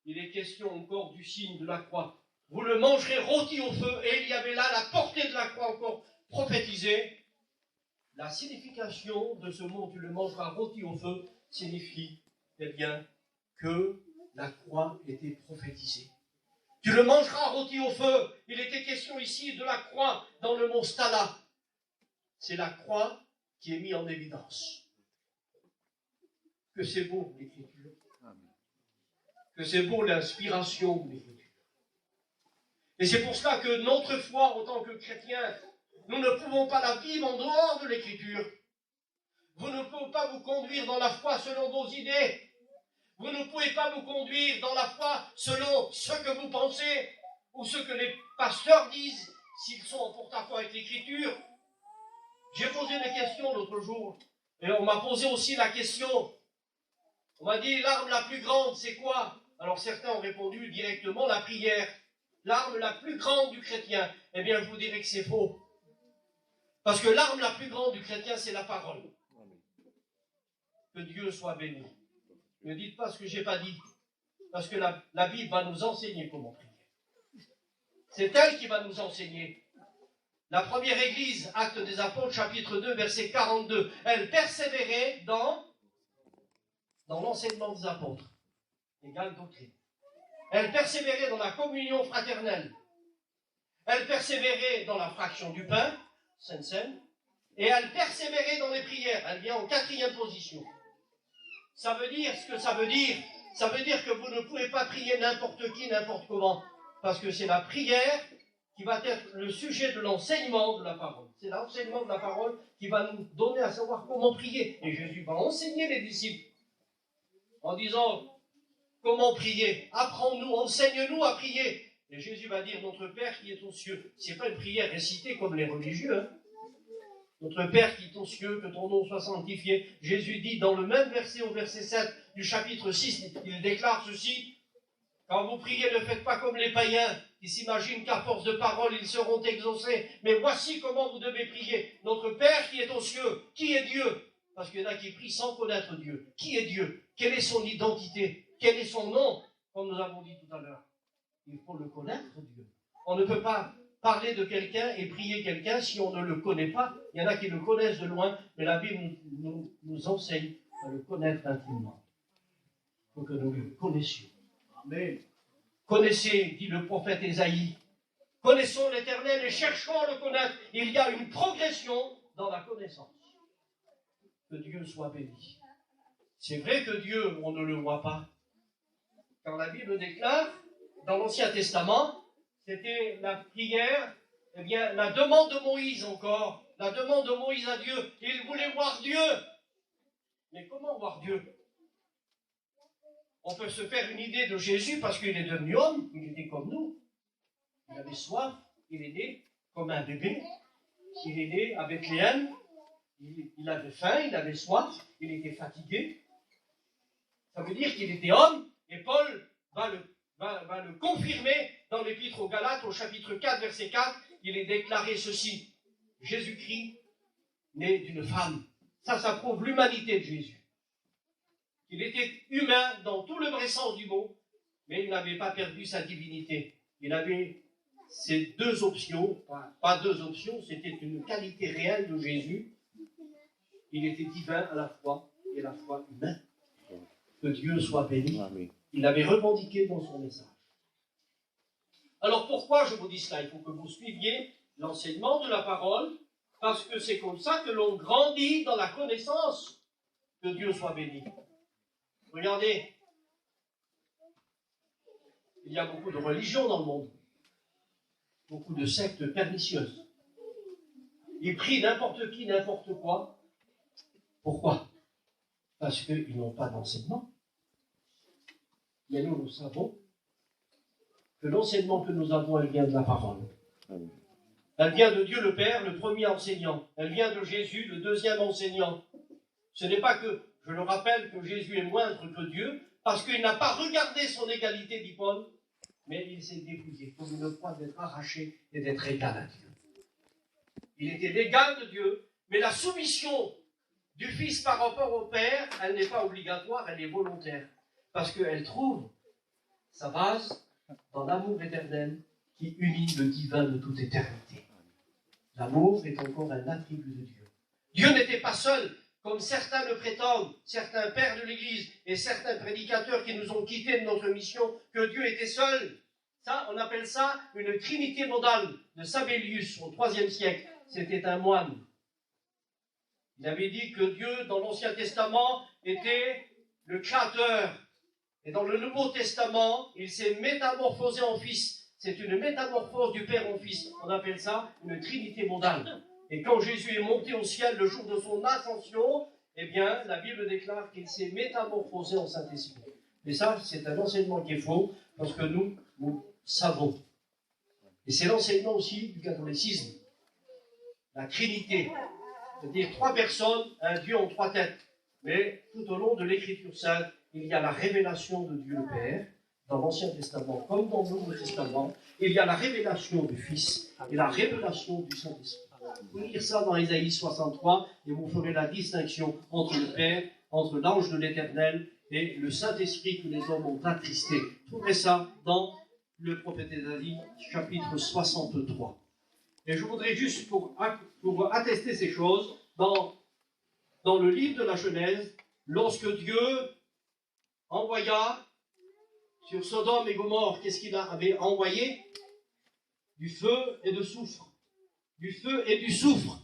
Speaker 1: il est question encore du signe de la croix. Vous le mangerez rôti au feu, et il y avait là la portée de la croix encore prophétisée. La signification de ce mot, tu le mangeras rôti au feu, signifie, eh bien, que la croix était prophétisée. Tu le mangeras rôti au feu. Il était question ici de la croix dans le mot stala. C'est la croix qui est mise en évidence. Que c'est beau l'écriture. Que c'est beau l'inspiration de l'écriture. Et c'est pour cela que notre foi en tant que chrétiens, nous ne pouvons pas la vivre en dehors de l'écriture. Vous ne pouvez pas vous conduire dans la foi selon vos idées. Vous ne pouvez pas vous conduire dans la foi selon ce que vous pensez ou ce que les pasteurs disent s'ils sont en porte-à-faux avec l'écriture. J'ai posé des questions l'autre jour et on m'a posé aussi la question. On m'a dit l'arme la plus grande c'est quoi? Alors certains ont répondu directement la prière. L'arme la plus grande du chrétien. Eh bien je vous dirais que c'est faux. Parce que l'arme la plus grande du chrétien c'est la parole. Que Dieu soit béni. Ne dites pas ce que je n'ai pas dit. Parce que la Bible va nous enseigner comment prier. C'est elle qui va nous enseigner. La première église, Actes des Apôtres, chapitre 2, verset 42, elle persévérait dans l'enseignement des apôtres. Égale doctrine. Elle persévérait dans la communion fraternelle. Elle persévérait dans la fraction du pain, Sainte Seine. Et elle persévérait dans les prières. Elle vient en 4e position. Ça veut dire ce que ça veut dire. Ça veut dire que vous ne pouvez pas prier n'importe qui, n'importe comment. Parce que c'est la prière qui va être le sujet de l'enseignement de la parole. C'est l'enseignement de la parole qui va nous donner à savoir comment prier. Et Jésus va enseigner les disciples en disant comment prier. Apprends-nous, enseigne-nous à prier. Et Jésus va dire notre Père qui est aux cieux. Ce n'est pas une prière récitée comme les religieux. Hein. Notre Père qui est aux cieux, que ton nom soit sanctifié. Jésus dit dans le même verset, au verset 7 du chapitre 6, il déclare ceci. Quand vous priez, ne faites pas comme les païens qui s'imaginent qu'à force de parole, ils seront exaucés. Mais voici comment vous devez prier. Notre Père qui est aux cieux, qui est Dieu? Parce qu'il y en a qui prient sans connaître Dieu. Qui est Dieu? Quelle est son identité? Quel est son nom? Comme nous avons dit tout à l'heure. Il faut le connaître, Dieu. On ne peut pas parler de quelqu'un et prier quelqu'un si on ne le connaît pas. Il y en a qui le connaissent de loin, mais la Bible nous enseigne à le connaître intimement. Il faut que nous le connaissions. Amen. Connaissez, dit le prophète Ésaïe, connaissons l'Éternel et cherchons à le connaître. Il y a une progression dans la connaissance. Que Dieu soit béni. C'est vrai que Dieu, on ne le voit pas. Quand la Bible déclare, dans l'Ancien Testament, c'était la prière, eh bien, la demande de Moïse encore, la demande de Moïse à Dieu. Il voulait voir Dieu. Mais comment voir Dieu? On peut se faire une idée de Jésus parce qu'il est devenu homme, il était comme nous. Il avait soif, il est né comme un bébé, il est né avec les haines, il avait faim, il avait soif, il était fatigué. Ça veut dire qu'il était homme, et Paul va le confirmer dans l'Épître aux Galates, au chapitre 4, verset 4, il est déclaré ceci. Jésus-Christ, né d'une femme. Ça prouve l'humanité de Jésus. Il était humain dans tout le vrai sens du mot, mais il n'avait pas perdu sa divinité. Il avait ces deux options, pas deux options, c'était une qualité réelle de Jésus. Il était divin à la fois et à la fois humain. Que Dieu soit béni. Il l'avait revendiqué dans son message. Alors pourquoi je vous dis cela? Il faut que vous suiviez l'enseignement de la parole, parce que c'est comme ça que l'on grandit dans la connaissance. Que Dieu soit béni. Regardez, il y a beaucoup de religions dans le monde, beaucoup de sectes pernicieuses. Ils prient n'importe qui, n'importe quoi. Pourquoi? Parce qu'ils n'ont pas d'enseignement. Mais nous savons que l'enseignement que nous avons, elle vient de la parole. Elle vient de Dieu le Père, le premier enseignant. Elle vient de Jésus, le deuxième enseignant. Ce n'est pas que, je le rappelle, que Jésus est moindre que Dieu, parce qu'il n'a pas regardé son égalité, dit Paul, mais il s'est dépouillé comme une proie d'être arraché et d'être égal à Dieu. Il était l'égal de Dieu, mais la soumission du Fils par rapport au Père, elle n'est pas obligatoire, elle est volontaire. Parce qu'elle trouve sa base dans l'amour éternel qui unit le divin de toute éternité. L'amour est encore un attribut de Dieu. Dieu n'était pas seul, comme certains le prétendent, certains pères de l'Église et certains prédicateurs qui nous ont quittés de notre mission, que Dieu était seul. Ça, on appelle ça une trinité modale de Sabellius au IIIe siècle. C'était un moine. Il avait dit que Dieu, dans l'Ancien Testament, était le Créateur. Et dans le Nouveau Testament, il s'est métamorphosé en Fils. C'est une métamorphose du Père en Fils. On appelle ça une trinité modale. Et quand Jésus est monté au ciel le jour de son ascension, eh bien, la Bible déclare qu'il s'est métamorphosé en Saint-Esprit. Et ça, c'est un enseignement qui est faux, parce que nous savons. Et c'est l'enseignement aussi du catholicisme. La Trinité. C'est-à-dire 3 personnes, un Dieu en 3 têtes. Mais tout au long de l'Écriture sainte, il y a la révélation de Dieu le Père, dans l'Ancien Testament comme dans le Nouveau Testament. Il y a la révélation du Fils et la révélation du Saint-Esprit. Vous pouvez lire ça dans Ésaïe 63 et vous ferez la distinction entre le Père, entre l'ange de l'Éternel et le Saint-Esprit que les hommes ont attristé. Vous trouverez ça dans le prophète Ésaïe, chapitre 63. Et je voudrais juste, pour attester ces choses, dans le livre de la Genèse, lorsque Dieu envoya sur Sodome et Gomorrhe, qu'est-ce qu'il avait envoyé? Du feu et du soufre. Du feu et du soufre.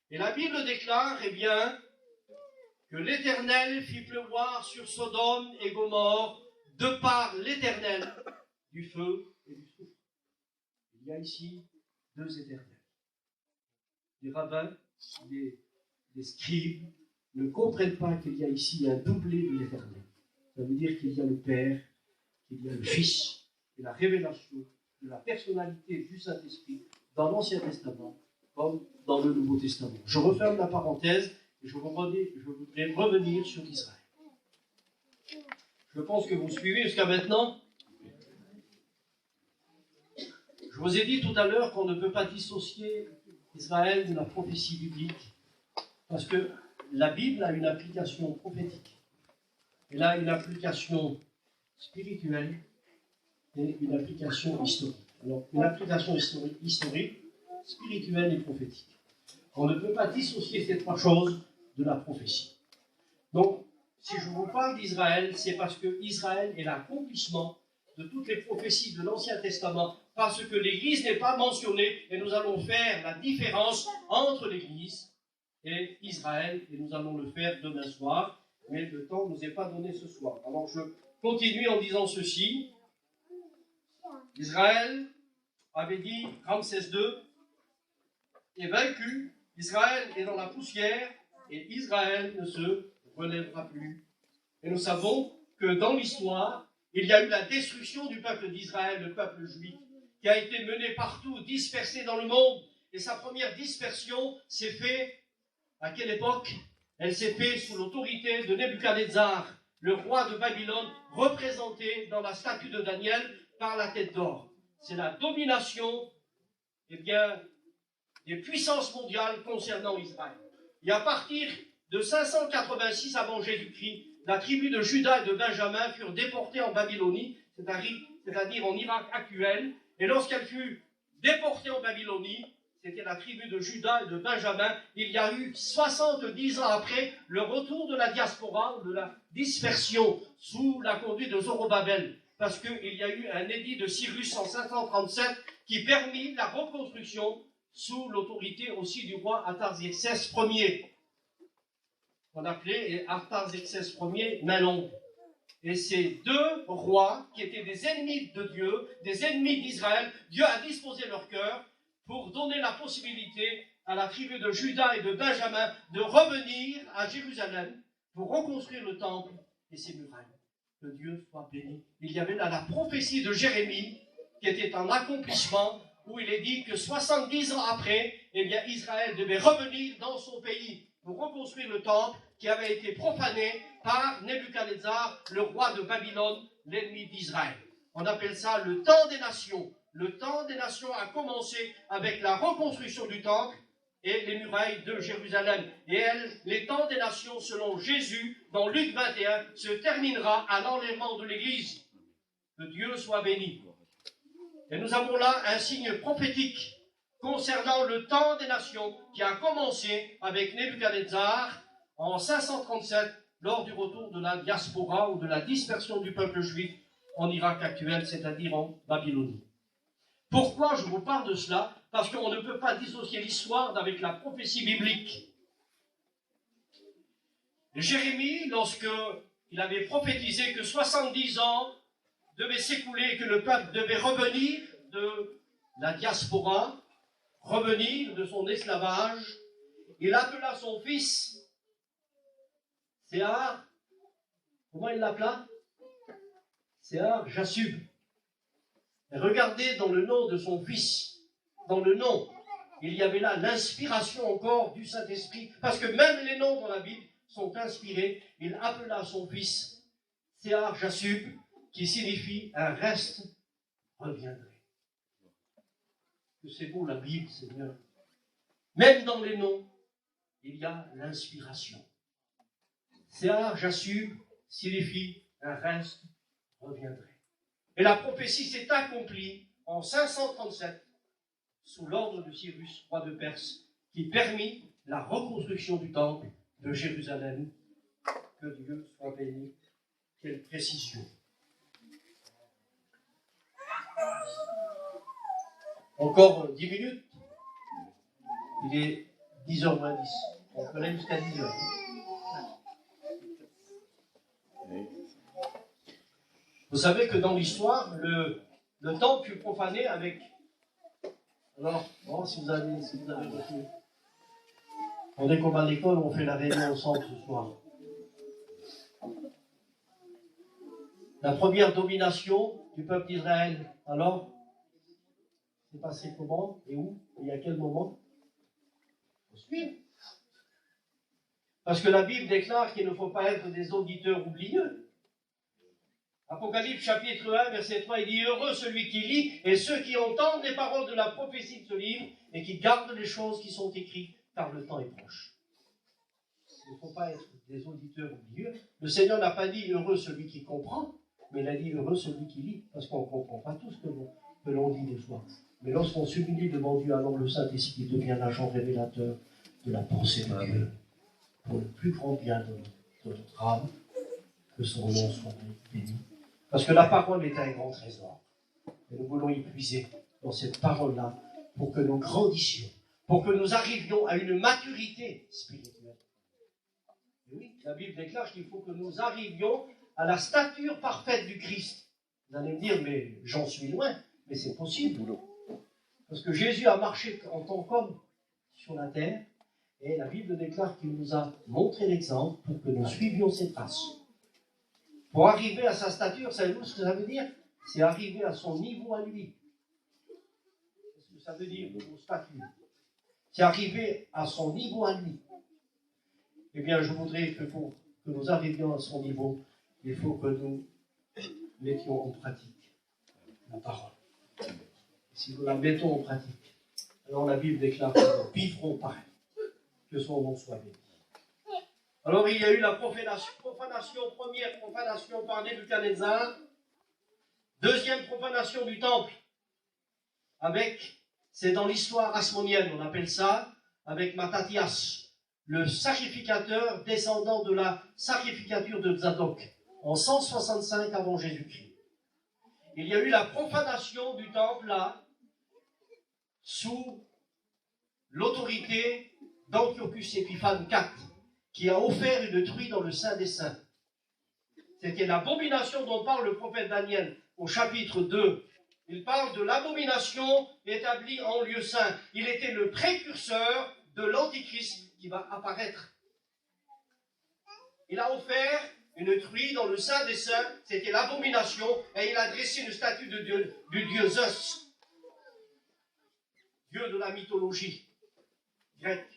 Speaker 1: Et la Bible déclare, eh bien, que l'Éternel fit pleuvoir sur Sodome et Gomorrhe, de par l'Éternel, du feu et du soufre. Il y a ici 2 éternels. Les rabbins, les scribes, ne comprennent pas qu'il y a ici un doublé de l'Éternel. Ça veut dire qu'il y a le Père, qu'il y a le Fils, et la révélation de la personnalité du Saint-Esprit dans l'Ancien Testament comme dans le Nouveau Testament. Je referme la parenthèse et je voudrais revenir sur Israël. Je pense que vous suivez jusqu'à maintenant. Je vous ai dit tout à l'heure qu'on ne peut pas dissocier Israël de la prophétie biblique parce que la Bible a une application prophétique. Elle a une application spirituelle et une application historique. Alors, une application historique, spirituelle et prophétique. On ne peut pas dissocier ces 3 choses de la prophétie. Donc, si je vous parle d'Israël, c'est parce que Israël est l'accomplissement de toutes les prophéties de l'Ancien Testament, parce que l'Église n'est pas mentionnée, et nous allons faire la différence entre l'Église et Israël, et nous allons le faire demain soir, mais le temps ne nous est pas donné ce soir. Alors je continue en disant ceci. Israël avait dit, Ramsès II, est vaincu, Israël est dans la poussière, et Israël ne se relèvera plus. Et nous savons que dans l'histoire, il y a eu la destruction du peuple d'Israël, le peuple juif, qui a été mené partout, dispersé dans le monde. Et sa première dispersion s'est faite, à quelle époque? Elle s'est faite sous l'autorité de Nebuchadnezzar, le roi de Babylone, représenté dans la statue de Daniel par la tête d'or. C'est la domination, eh bien, des puissances mondiales concernant Israël. Et à partir de 586 avant Jésus-Christ, la tribu de Juda et de Benjamin furent déportées en Babylonie, c'est-à-dire en Irak actuel. Et lorsqu'elle fut déportée en Babylonie, c'était la tribu de Juda et de Benjamin, il y a eu 70 ans après le retour de la diaspora, de la dispersion sous la conduite de Zorobabel, parce qu'il y a eu un édit de Cyrus en 537 qui permit la reconstruction sous l'autorité aussi du roi Artaxerxès Ier, qu'on appelait Artaxerxès Ier main longue. Et ces 2 rois, qui étaient des ennemis de Dieu, des ennemis d'Israël, Dieu a disposé leur cœur pour donner la possibilité à la tribu de Juda et de Benjamin de revenir à Jérusalem pour reconstruire le temple et ses murailles. Que Dieu soit béni. Il y avait là la prophétie de Jérémie qui était en accomplissement, où il est dit que 70 ans après, eh bien, Israël devait revenir dans son pays pour reconstruire le temple qui avait été profané par Nebuchadnezzar, le roi de Babylone, l'ennemi d'Israël. On appelle ça le temps des nations. Le temps des nations a commencé avec la reconstruction du temple et les murailles de Jérusalem. Et les temps des nations, selon Jésus, dans Luc 21, se terminera à l'enlèvement de l'Église. Que Dieu soit béni. Et nous avons là un signe prophétique concernant le temps des nations qui a commencé avec Nebuchadnezzar en 537 lors du retour de la diaspora ou de la dispersion du peuple juif en Irak actuel, c'est-à-dire en Babylonie. Pourquoi je vous parle de cela? Parce qu'on ne peut pas dissocier l'histoire d'avec la prophétie biblique. Jérémie, lorsqu'il avait prophétisé que 70 ans devaient s'écouler et que le peuple devait revenir de la diaspora, revenir de son esclavage, il appela son fils Séar. Comment il l'appela? Séar Jassub. Et regardez dans le nom de son fils, dans le nom, il y avait là l'inspiration encore du Saint-Esprit, parce que même les noms dans la Bible sont inspirés. Il appela son fils Séar Jassub, qui signifie un reste reviendrait. Que c'est beau la Bible, Seigneur. Même dans les noms, il y a l'inspiration. Séar Jassub signifie un reste reviendrait. Et la prophétie s'est accomplie en 537 sous l'ordre de Cyrus, roi de Perse, qui permit la reconstruction du temple de Jérusalem. Que Dieu soit béni. Quelle précision. Encore 10 minutes. Il est 10h moins 10. On peut aller jusqu'à 10h. Vous savez que dans l'histoire, le temple fut profané avec... Alors, bon, si vous avez retenu. Dès qu'on va à l'école, on fait la réunion ensemble ce soir. La première domination du peuple d'Israël, alors, c'est passé comment et où et à quel moment? Il faut suivre. Parce que la Bible déclare qu'il ne faut pas être des auditeurs oublieux. Apocalypse chapitre 1, verset 3, il dit « Heureux celui qui lit et ceux qui entendent les paroles de la prophétie de ce livre et qui gardent les choses qui sont écrites, car le temps est proche. » Il ne faut pas être des auditeurs oublieux. Le Seigneur n'a pas dit « Heureux celui qui comprend », mais il a dit « Heureux celui qui lit », parce qu'on ne comprend pas tout ce que l'on dit des fois. Mais lorsqu'on s'humilie devant Dieu, alors le Saint-Esprit devient l'agent révélateur de la pensée de Dieu, pour le plus grand bien de notre âme, que son nom soit béni. Parce que la parole est un grand trésor. Et nous voulons y puiser dans cette parole-là pour que nous grandissions, pour que nous arrivions à une maturité spirituelle. Et oui, la Bible déclare qu'il faut que nous arrivions à la stature parfaite du Christ. Vous allez me dire, mais j'en suis loin. Mais c'est possible. Parce que Jésus a marché en tant qu'homme sur la terre, et la Bible déclare qu'il nous a montré l'exemple pour que nous suivions ses traces. Pour arriver à sa stature, savez-vous ce que ça veut dire? C'est arriver à son niveau à lui. Qu'est-ce que ça veut dire, le statut? C'est arriver à son niveau à lui. Eh bien, je voudrais que pour que nous arrivions à son niveau, il faut que nous mettions en pratique la parole. Et si nous la mettons en pratique, alors la Bible déclare que nous vivrons pareil. Que son nom soit béni. Alors il y a eu la profanation, première profanation par Nebuchadnezzar, deuxième profanation du temple, c'est dans l'histoire hasmonienne, on appelle ça, avec Mattathias, le sacrificateur descendant de la sacrificature de Zadok, en 165 avant Jésus-Christ. Il y a eu la profanation du temple là, sous l'autorité d'Antiochus Épiphane IV, qui a offert une truie dans le Saint des Saints. C'était l'abomination dont parle le prophète Daniel au chapitre 2. Il parle de l'abomination établie en lieu saint. Il était le précurseur de l'Antichrist qui va apparaître. Il a offert une truie dans le Saint des Saints, c'était l'abomination, et il a dressé une statue de Dieu, du dieu Zeus, dieu de la mythologie grecque.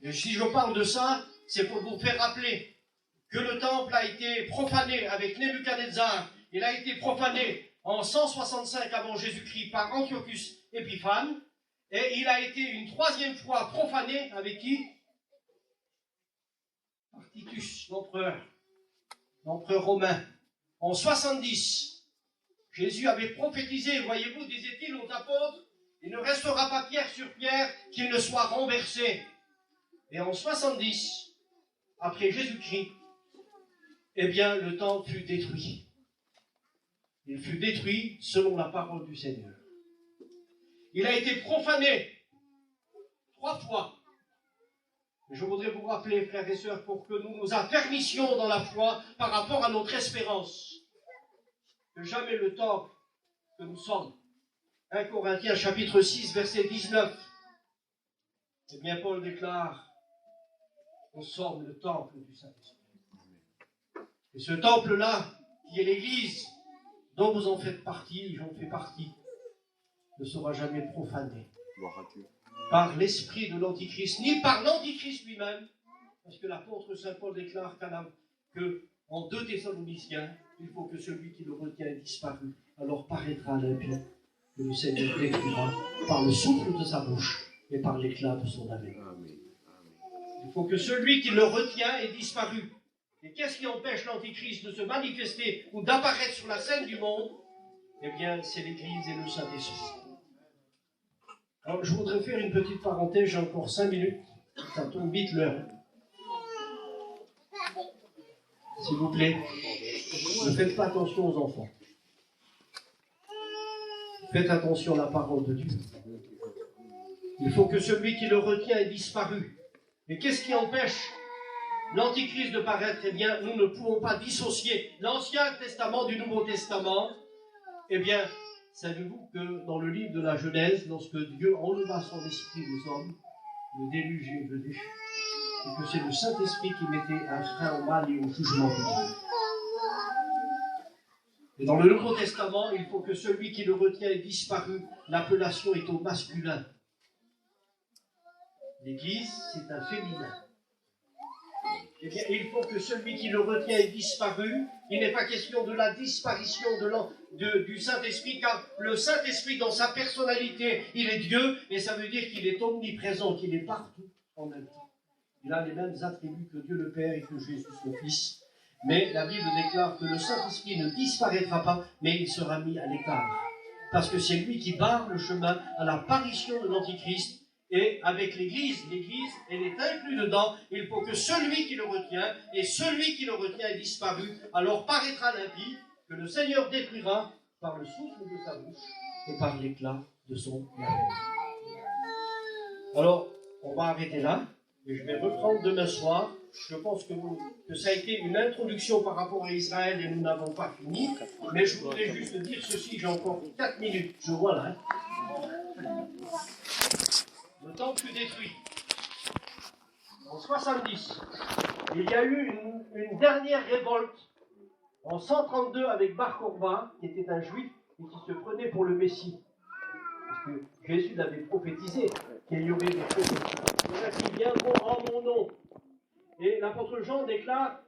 Speaker 1: Et si je parle de ça, c'est pour vous faire rappeler que le temple a été profané avec Nebuchadnezzar. Il a été profané en 165 avant Jésus-Christ par Antiochus Épiphane. Et il a été une troisième fois profané avec qui? Par Titus, l'empereur romain. En 70, Jésus avait prophétisé, voyez-vous, disait-il aux apôtres, il ne restera pas pierre sur pierre qu'il ne soit renversé. Et en 70, après Jésus-Christ, eh bien, le temple fut détruit. Il fut détruit selon la parole du Seigneur. Il a été profané 3 fois. Je voudrais vous rappeler, frères et sœurs, pour que nous nous affermissions dans la foi par rapport à notre espérance, que jamais le temple que nous sommes, 1 Corinthiens chapitre 6, verset 19, eh bien Paul déclare, nous sommes le temple du Saint-Esprit. Et ce temple-là, qui est l'Église, dont vous en faites partie, j'en fais partie, ne sera jamais profané par l'esprit de l'Antichrist, ni par l'Antichrist lui-même, parce que l'apôtre Saint Paul déclare qu'en 2 Thessaloniciens, il faut que celui qui le retient ait disparu, alors paraîtra l'impie, que le Seigneur détruira par le souffle de sa bouche et par l'éclat de son âme. Il faut que celui qui le retient ait disparu. Et qu'est-ce qui empêche l'Antichrist de se manifester ou d'apparaître sur la scène du monde? Eh bien, c'est l'Église et le Saint-Esprit. Alors, je voudrais faire une petite parenthèse, j'ai encore 5 minutes, ça tombe vite l'heure. S'il vous plaît, ne faites pas attention aux enfants. Faites attention à la parole de Dieu. Il faut que celui qui le retient ait disparu. Et qu'est-ce qui empêche l'Antichrist de paraître? Eh bien, nous ne pouvons pas dissocier l'Ancien Testament du Nouveau Testament. Eh bien, savez-vous que dans le livre de la Genèse, lorsque Dieu enleva son esprit des hommes, le déluge est venu, et que c'est le Saint-Esprit qui mettait un frein au mal et au jugement de Dieu. Et dans le Nouveau Testament, il faut que celui qui le retient ait disparu. L'appellation est au masculin. L'Église, c'est un féminin. Eh bien, il faut que celui qui le retient ait disparu. Il n'est pas question de la disparition du Saint-Esprit, car le Saint-Esprit, dans sa personnalité, il est Dieu, et ça veut dire qu'il est omniprésent, qu'il est partout en même temps. Il a les mêmes attributs que Dieu le Père et que Jésus son Fils. Mais la Bible déclare que le Saint-Esprit ne disparaîtra pas, mais il sera mis à l'écart. Parce que c'est lui qui barre le chemin à l'apparition de l'Antichrist. Et avec l'Église, elle est inclue dedans. Il faut que celui qui le retient, et celui qui le retient est disparu, alors paraîtra l'impie, que le Seigneur détruira par le souffle de sa bouche et par l'éclat de son âme. Alors, on va arrêter là, et je vais reprendre demain soir. Je pense que ça a été une introduction par rapport à Israël et nous n'avons pas fini. Mais je voudrais juste dire ceci, j'ai encore 4 minutes, je vois là. Le temple fut détruit. En 70, il y a eu une dernière révolte en 132 avec Bar Korba, qui était un juif et qui se prenait pour le Messie. Parce que Jésus l'avait prophétisé qu'il y aurait des prophètes. Il y en a qui viendront en mon nom. Et l'apôtre Jean déclare,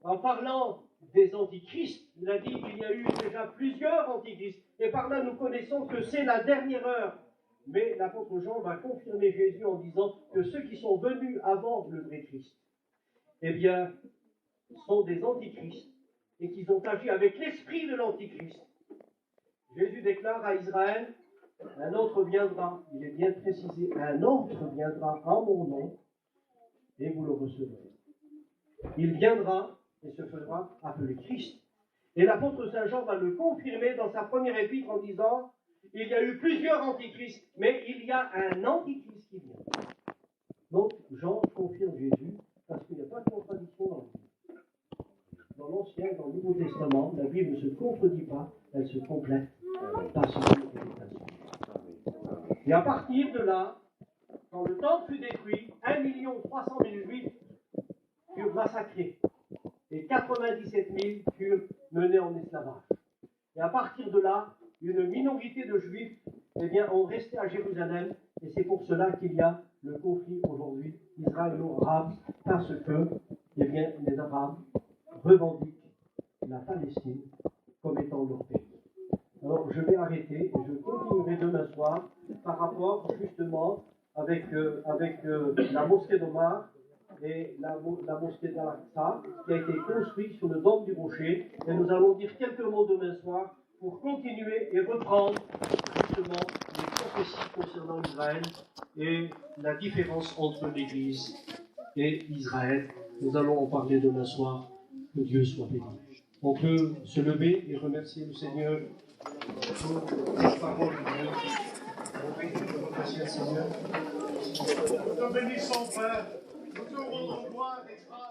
Speaker 1: en parlant des antichrists, il a dit qu'il y a eu déjà plusieurs antichrists. Et par là, nous connaissons que c'est la dernière heure. Mais l'apôtre Jean va confirmer Jésus en disant que ceux qui sont venus avant le vrai Christ, eh bien, sont des antichrists et qu'ils ont agi avec l'esprit de l'antichrist. Jésus déclare à Israël, un autre viendra, il est bien précisé, un autre viendra en mon nom et vous le recevrez. Il viendra et se fera appeler Christ. Et l'apôtre Saint Jean va le confirmer dans sa première épître en disant, il y a eu plusieurs antichrists, mais il y a un antichrist qui vient. Donc, Jean confirme Jésus, parce qu'il n'y a pas de contradiction dans le Bible. Dans l'Ancien, dans le Nouveau Testament, la Bible ne se contredit pas, elle se complète par son interprétation. Et à partir de là, quand le temple fut détruit, 1 300 000 Juifs furent massacrés, et 97 000 furent menés en esclavage. Et à partir de là, une minorité de Juifs ont resté à Jérusalem, et c'est pour cela qu'il y a le conflit aujourd'hui israélo-arabe, parce que les Arabes revendiquent la Palestine comme étant leur pays. Alors je vais arrêter et je continuerai demain soir par rapport justement avec la mosquée d'Omar et la mosquée d'Al-Aqsa qui a été construite sur le dôme du rocher. Et nous allons dire quelques mots demain soir pour continuer et reprendre justement les prophéties concernant Israël et la différence entre l'Église et Israël. Nous allons en parler demain soir. Que Dieu soit béni. On peut se lever et remercier le Seigneur pour la parole de Dieu. On peut remercier le Seigneur.
Speaker 2: Nous te bénissons, Père. Nous te rendons gloire et grâce.